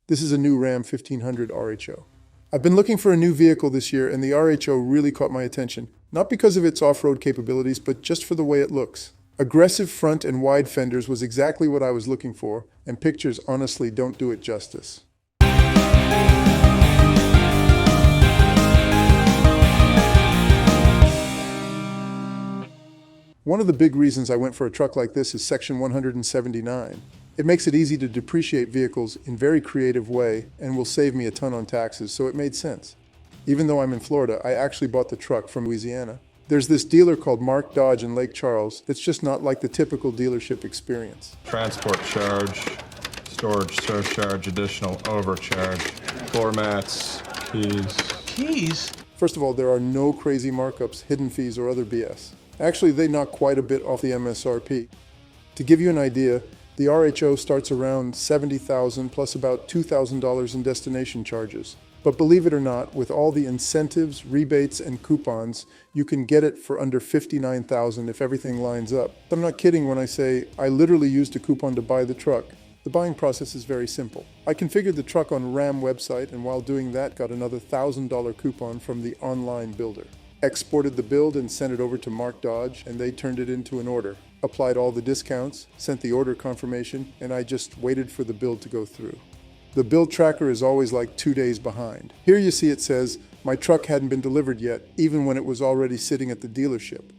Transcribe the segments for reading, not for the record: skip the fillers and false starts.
This is a new Ram 1500 RHO. I've been looking for a new vehicle this year, and the RHO really caught my attention. Not because of its off-road capabilities, but just for the way it looks. Aggressive front and wide fenders was exactly what I was looking for, and pictures honestly don't do it justice. One of the big reasons I went for a truck like this is Section 179. It makes it easy to depreciate vehicles in a very creative way and will save me a ton on taxes, so it made sense. Even though I'm in Florida, I actually bought the truck from Louisiana. There's this dealer called Mark Dodge in Lake Charles that's just not like the typical dealership experience. Transport charge, storage surcharge, additional overcharge, floor mats, keys. Keys? First of all, there are no crazy markups, hidden fees, or other BS. Actually, they knock quite a bit off the MSRP. To give you an idea, the RHO starts around $70,000 plus about $2,000 in destination charges. But believe it or not, with all the incentives, rebates, and coupons, you can get it for under $59,000 if everything lines up. I'm not kidding when I say I literally used a coupon to buy the truck. The buying process is very simple. I configured the truck on Ram website, and while doing that, got another $1,000 coupon from the online builder. Exported the build and sent it over to Mark Dodge, and they turned it into an order. Applied all the discounts, sent the order confirmation, and I just waited for the build to go through. The build tracker is always like 2 days behind. Here you see it says, my truck hadn't been delivered yet, even when it was already sitting at the dealership.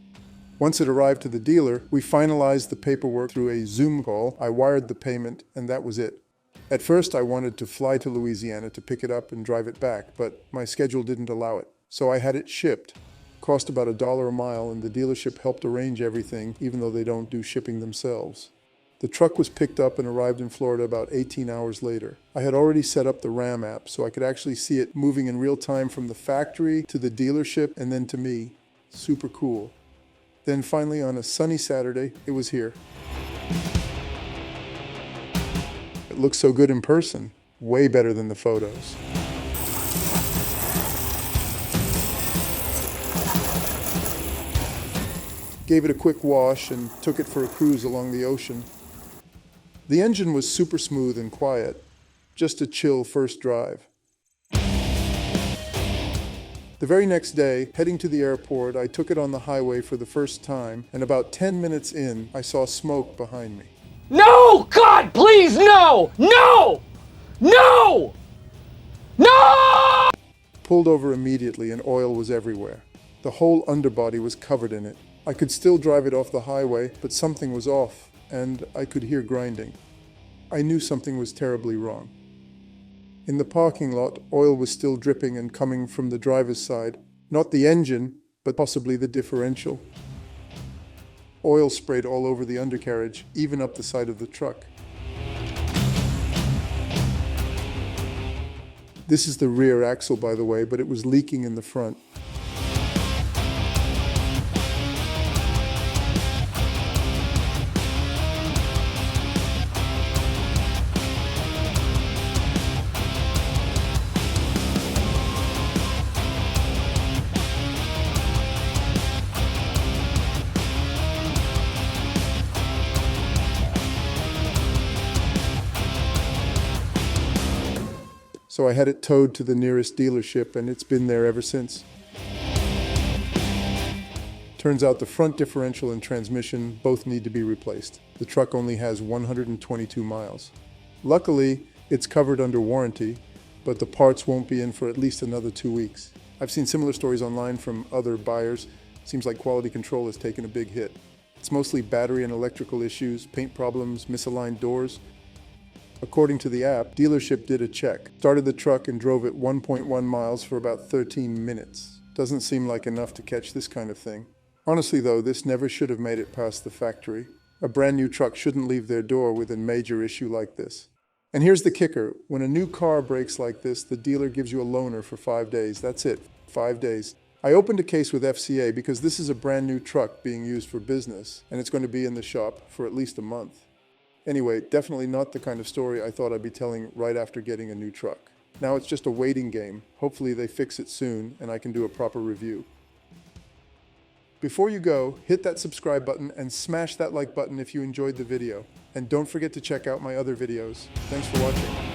Once it arrived to the dealer, we finalized the paperwork through a Zoom call. I wired the payment, and that was it. At first, I wanted to fly to Louisiana to pick it up and drive it back, but my schedule didn't allow it. So I had it shipped. Cost about $1 a mile, and the dealership helped arrange everything, even though they don't do shipping themselves. The truck was picked up and arrived in Florida about 18 hours later. I had already set up the Ram app, so I could actually see it moving in real time from the factory to the dealership and then to me. Super cool. Then finally, on a sunny Saturday, it was here. It looks so good in person, way better than the photos. Gave it a quick wash and took it for a cruise along the ocean. The engine was super smooth and quiet, just a chill first drive. The very next day, heading to the airport, I took it on the highway for the first time, and about 10 minutes in, I saw smoke behind me. No! God, please, no! No! No! No! Pulled over immediately, and oil was everywhere. The whole underbody was covered in it. I could still drive it off the highway, but something was off, and I could hear grinding. I knew something was terribly wrong. In the parking lot, oil was still dripping and coming from the driver's side. Not the engine, but possibly the differential. Oil sprayed all over the undercarriage, even up the side of the truck. This is the rear axle, by the way, but it was leaking in the front. So I had it towed to the nearest dealership, and it's been there ever since. Turns out the front differential and transmission both need to be replaced. The truck only has 122 miles. Luckily, it's covered under warranty, but the parts won't be in for at least another 2 weeks. I've seen similar stories online from other buyers. Seems like quality control has taken a big hit. It's mostly battery and electrical issues, paint problems, misaligned doors. According to the app, dealership did a check, started the truck and drove it 1.1 miles for about 13 minutes. Doesn't seem like enough to catch this kind of thing. Honestly though, this never should have made it past the factory. A brand new truck shouldn't leave their door with a major issue like this. And here's the kicker, when a new car breaks like this, the dealer gives you a loaner for 5 days. That's it, 5 days. I opened a case with FCA because this is a brand new truck being used for business, and it's going to be in the shop for at least a month. Anyway, definitely not the kind of story I thought I'd be telling right after getting a new truck. Now it's just a waiting game. Hopefully they fix it soon and I can do a proper review. Before you go, hit that subscribe button and smash that like button if you enjoyed the video. And don't forget to check out my other videos. Thanks for watching.